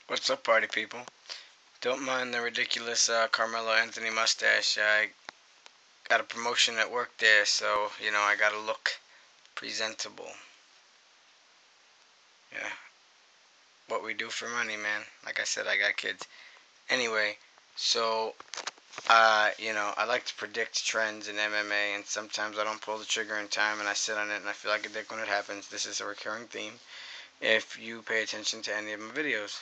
What's up, party people? Don't mind the ridiculous Carmelo Anthony mustache. I got a promotion at work there, so I gotta look presentable. Yeah, what we do for money, man. Like I said, I got kids. Anyway, so I like to predict trends in MMA, and sometimes I don't pull the trigger in time, and I sit on it, and I feel like a dick when it happens. This is a recurring theme. If you pay attention to any of my videos,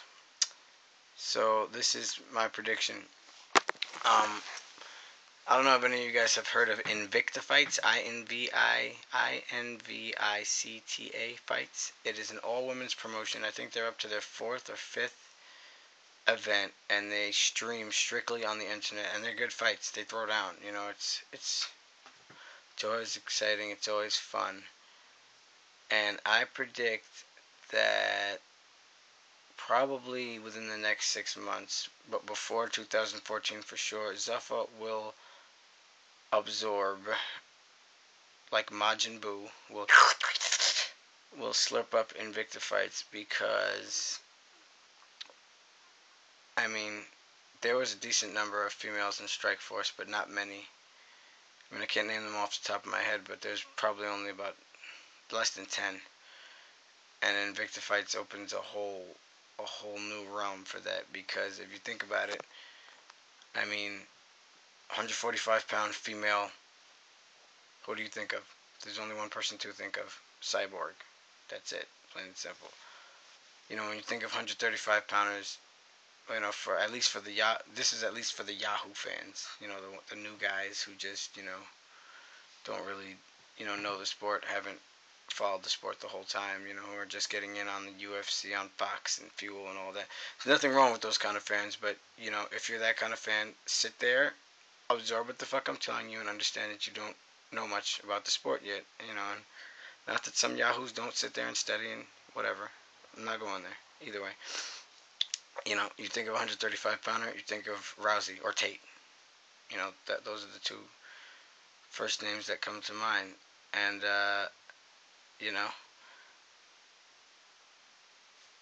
so this is my prediction. Um, I don't know if any of you guys have heard of Invicta fights. INVICTA fights. It is an all women's promotion. I think they're up to their fourth or fifth event, and they stream strictly on the internet. And they're good fights. They throw down. It's always exciting. It's always fun. And I predict that probably within the next 6 months, but before 2014 for sure, Zuffa will absorb like Majin Buu will slurp up Invicta fights because I mean there was a decent number of females in Strikeforce, but not many. I mean I can't name them off the top of my head, but there's probably only about less than 10. And Invicta fights opens a whole new realm for that because if you think about it, I mean 145-pound female. Who do you think of? There's only one person to think of. Cyborg. That's it. Plain and simple. When you think of 135 pounders, for at least for the this is at least for the Yahoo fans. The new guys who just don't really know the sport, haven't followed the sport the whole time. Who are just getting in on the UFC on Fox and Fuel and all that. There's nothing wrong with those kind of fans, but if you're that kind of fan, sit there, absorb what the fuck I'm telling you, and understand that you don't know much about the sport yet. And not that some yahoos don't sit there and study and whatever. I'm not going there. Either way, you think of 135 pounder, you think of Rousey or Tate. Those are the two first names that come to mind. And you know,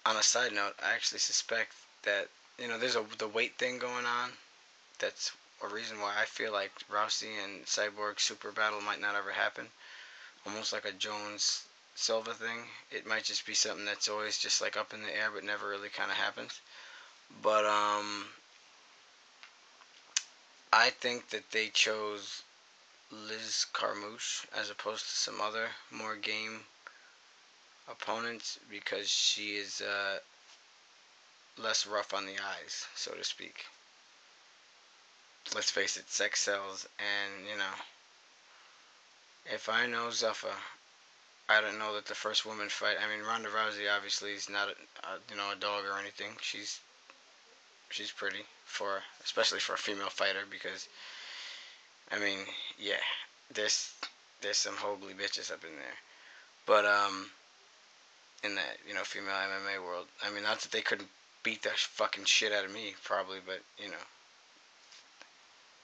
on a side note, I actually suspect that there's the weight thing going on. That's a reason why I feel like Rousey and Cyborg super battle might not ever happen. Almost like a Jones Silva thing. It might just be something that's always just like up in the air, but never really kind of happens. But I think that they chose Liz Carmouche as opposed to some other more game opponents because she is less rough on the eyes, so to speak. Let's face it, sex sells, and if I know Zuffa, I don't know that the first woman fight. I mean, Ronda Rousey obviously is not a dog or anything. She's pretty especially for a female fighter because I mean, yeah, there's there's some holy bitches up in there, but in that female MMA world, I mean, not that they couldn't beat the fucking shit out of me probably, but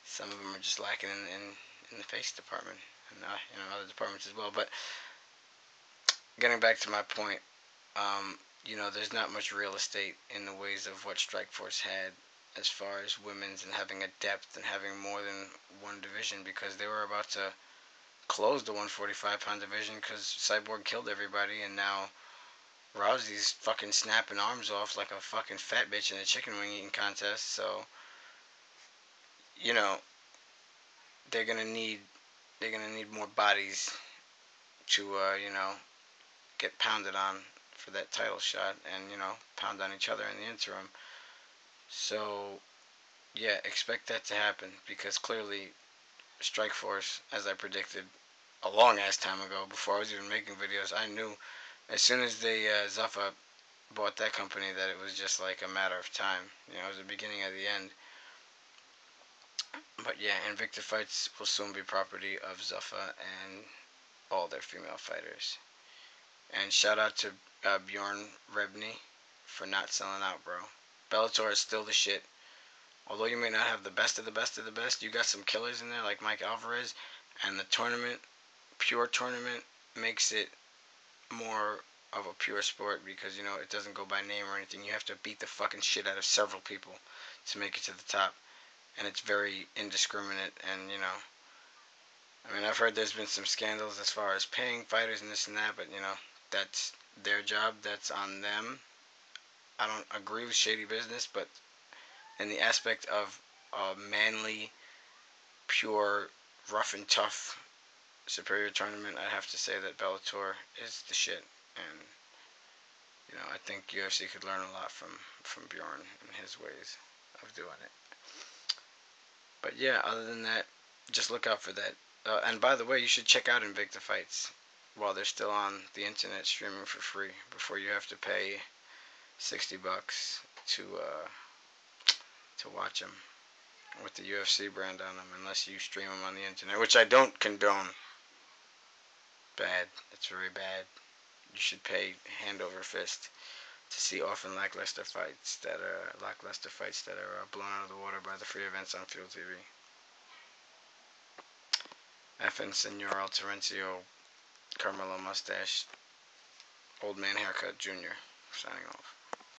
some of them are just lacking in the face department and other departments as well. But getting back to my point, there's not much real estate in the ways of what Strikeforce had as far as women's and having a depth and having more than one division because they were about to close the 145-pound division because Cyborg killed everybody and now Rousey's fucking snapping arms off like a fucking fat bitch in a chicken wing eating contest. So, you know, they're gonna need more bodies to get pounded on for that title shot and pound on each other in the interim. So yeah, expect that to happen because clearly Strikeforce, as I predicted a long ass time ago, before I was even making videos, I knew as soon as they Zuffa bought that company that it was just like a matter of time. It was the beginning of the end. But yeah, Invicta fights will soon be property of Zuffa and all their female fighters. And shout out to Bjorn Rebney for not selling out, bro. Bellator is still the shit. Although you may not have the best of the best of the best, you got some killers in there like Mike Alvarez, and the tournament, pure tournament, makes it more of a pure sport because it doesn't go by name or anything. You have to beat the fucking shit out of several people to make it to the top, and it's very indiscriminate. And I mean, I've heard there's been some scandals as far as paying fighters and this and that, but that's their job. That's on them. I don't agree with shady business, but in the aspect of a manly, pure, rough and tough superior tournament, I have to say that Bellator is the shit. And I think UFC could learn a lot from Bjorn and his ways of doing it. But yeah, other than that, just look out for that. And by the way, you should check out Invicta fights while they're still on the internet streaming for free before you have to pay $60 to watch them with the UFC brand on them, unless you stream them on the internet, which I don't condone. Bad. It's very bad. You should pay hand over fist to see often lackluster fights that are blown out of the water by the free events on Field TV. FN Senor El Terencio, Carmelo Mustache, Old Man Haircut Jr. signing off.